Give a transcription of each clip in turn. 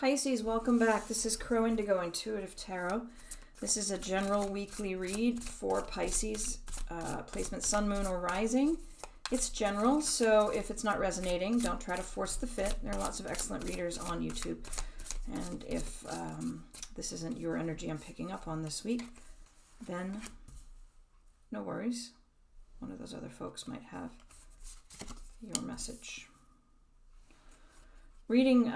Pisces, welcome back. This is Crow Indigo Intuitive Tarot. This is a general weekly read for Pisces, placement Sun, Moon, or Rising. It's general, so if it's not resonating, don't try to force the fit. There are lots of excellent readers on YouTube. And if this isn't your energy I'm picking up on this week, then no worries. One of those other folks might have your message. Reading,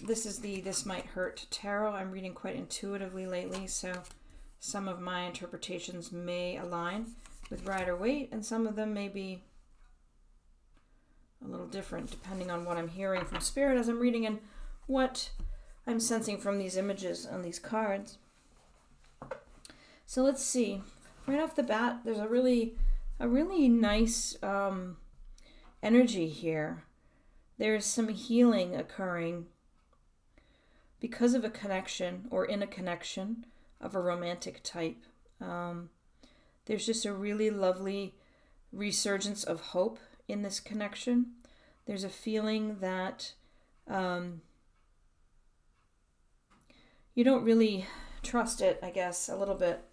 this is the This Might Hurt Tarot. I'm reading quite intuitively lately, so some of my interpretations may align with Rider-Waite, and some of them may be a little different depending on what I'm hearing from Spirit as I'm reading and what I'm sensing from these images on these cards. So let's see. Right off the bat, there's a really nice energy here. There's some healing occurring because of a connection or in a connection of a romantic type. There's just a really lovely resurgence of hope in this connection. There's a feeling that you don't really trust it, I guess, a little bit.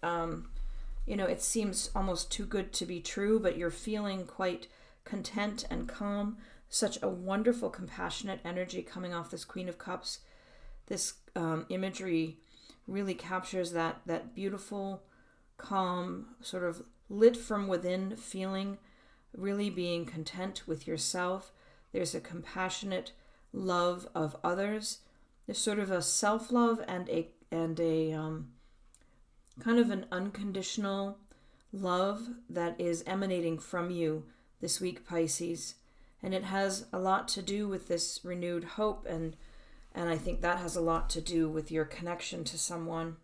It seems almost too good to be true, but you're feeling quite content and calm. Such a wonderful, compassionate energy coming off this Queen of Cups. This imagery really captures that beautiful, calm, sort of lit from within feeling, really being content with yourself. There's a compassionate love of others. There's sort of a self-love and a kind of an unconditional love that is emanating from you this week, Pisces. And it has a lot to do with this renewed hope, and I think that has a lot to do with your connection to someone.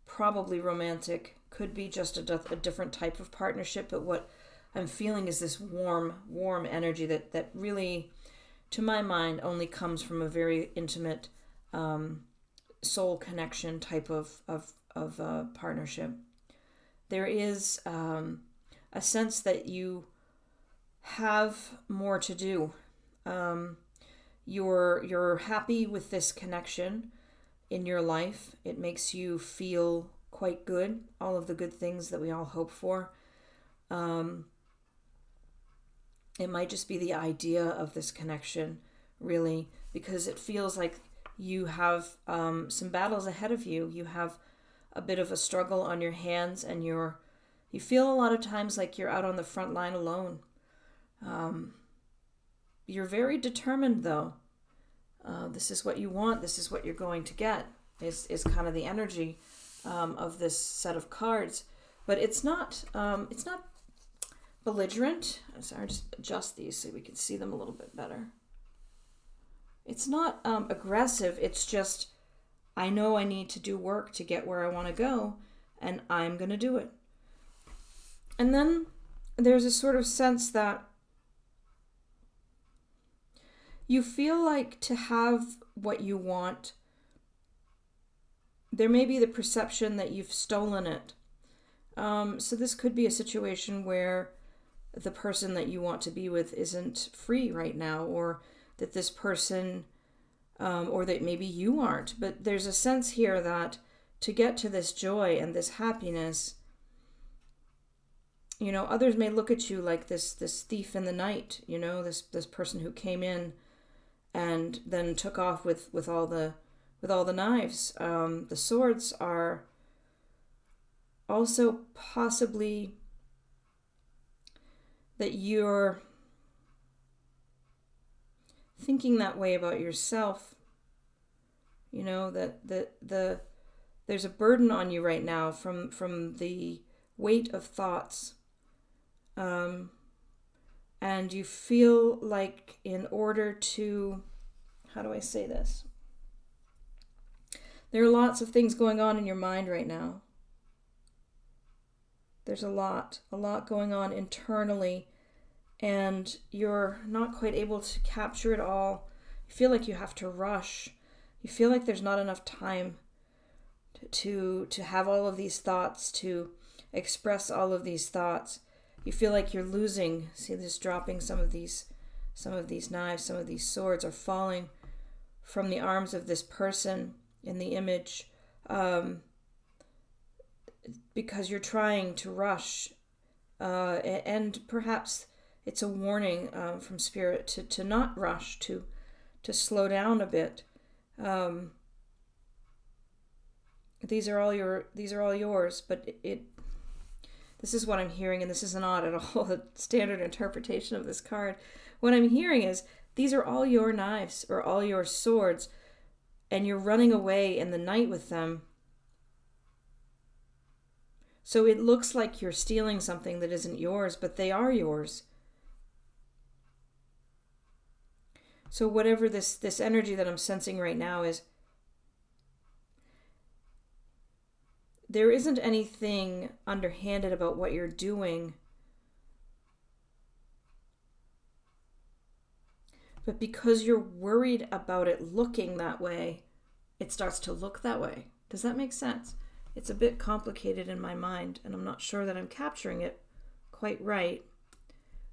Probably romantic, could be just a different type of partnership, but what I'm feeling is this warm energy that really, to my mind, only comes from a very intimate soul connection type of partnership. There is a sense that you have more to do. You're happy with this connection in your life. It makes you feel quite good, all of the good things that we all hope for. It might just be the idea of this connection, really, because it feels like you have some battles ahead of you. You have a bit of a struggle on your hands, and you feel a lot of times like you're out on the front line alone. You're very determined, though. This is what you want. This is what you're going to get. Is kind of the energy of this set of cards, but it's not belligerent. Sorry, I'll just adjust these so we can see them a little bit better. It's not aggressive. It's just, I know I need to do work to get where I want to go, and I'm going to do it. And then there's a sort of sense that you feel like to have what you want, there may be the perception that you've stolen it. So this could be a situation where the person that you want to be with isn't free right now, or that this person, or that maybe you aren't. But there's a sense here that to get to this joy and this happiness, others may look at you like this thief in the night, this person who came in and then took off with all the knives. The swords are also possibly that you're thinking that way about yourself. That there's a burden on you right now from the weight of thoughts. And you feel like in order to, how do I say this? There are lots of things going on in your mind right now. There's a lot going on internally, and you're not quite able to capture it all. You feel like you have to rush. You feel like there's not enough time to have all of these thoughts, to express all of these thoughts. You feel like you're losing. See this dropping, some of these knives, some of these swords are falling from the arms of this person in the image, because you're trying to rush, and perhaps it's a warning from Spirit to not rush, to slow down a bit. These are all yours, but this is what I'm hearing, and this is not at all a standard interpretation of this card. What I'm hearing is these are all your knives or all your swords, and you're running away in the night with them. So it looks like you're stealing something that isn't yours, but they are yours. So whatever this energy that I'm sensing right now is, there isn't anything underhanded about what you're doing, but because you're worried about it looking that way, it starts to look that way. Does that make sense? It's a bit complicated in my mind, and I'm not sure that I'm capturing it quite right.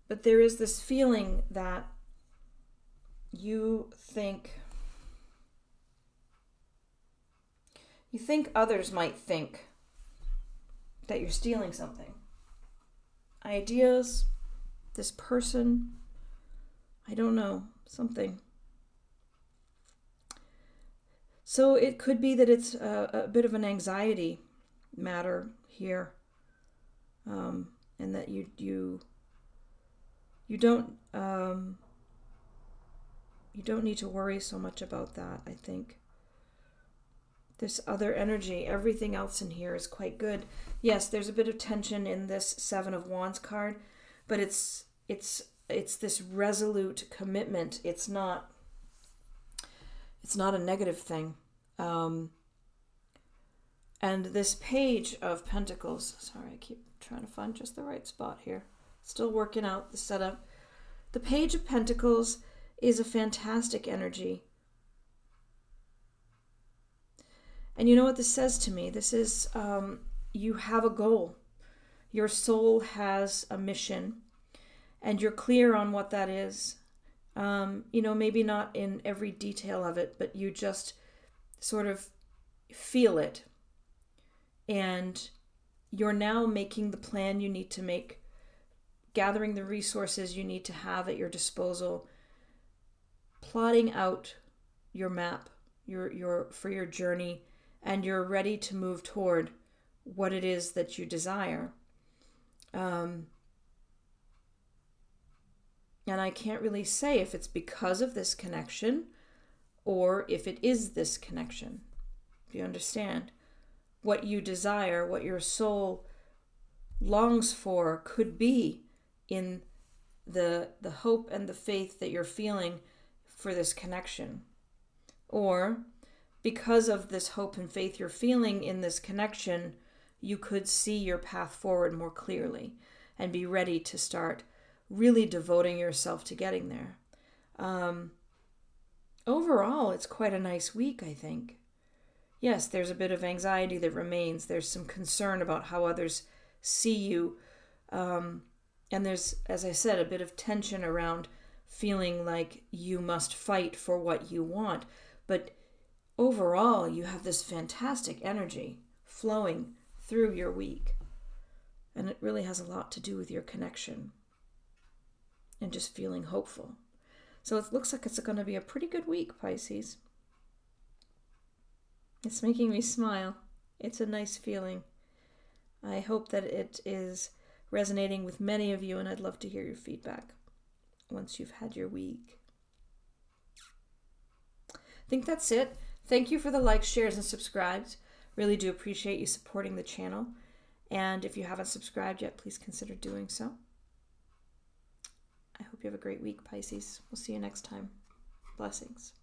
But there is this feeling that you think others might think that you're stealing something. Ideas, this person, I don't know, something. So it could be that it's a bit of an anxiety matter here, and that you don't need to worry so much about that. I think this other energy, everything else in here is quite good. Yes, there's a bit of tension in this Seven of Wands card, but it's this resolute commitment. It's not a negative thing. And this Page of Pentacles, sorry, I keep trying to find just the right spot here. Still working out the setup. The Page of Pentacles is a fantastic energy. And you know what this says to me? This is, you have a goal. Your soul has a mission, and you're clear on what that is. Maybe not in every detail of it, but you just sort of feel it. And you're now making the plan you need to make, gathering the resources you need to have at your disposal, plotting out your map, for your journey, and you're ready to move toward what it is that you desire. And I can't really say if it's because of this connection or if it is this connection. Do you understand? What you desire, what your soul longs for, could be in the hope and the faith that you're feeling for this connection. Or because of this hope and faith you're feeling in this connection, you could see your path forward more clearly and be ready to start really devoting yourself to getting there. Overall, it's quite a nice week, I think. Yes, there's a bit of anxiety that remains. There's some concern about how others see you. And there's, as I said, a bit of tension around feeling like you must fight for what you want. But overall, you have this fantastic energy flowing through your week. And it really has a lot to do with your connection and just feeling hopeful. So it looks like it's going to be a pretty good week, Pisces. It's making me smile. It's a nice feeling. I hope that it is resonating with many of you, and I'd love to hear your feedback once you've had your week. I think that's it. Thank you for the likes, shares, and subscribes. Really do appreciate you supporting the channel. And if you haven't subscribed yet, please consider doing so. I hope you have a great week, Pisces. We'll see you next time. Blessings.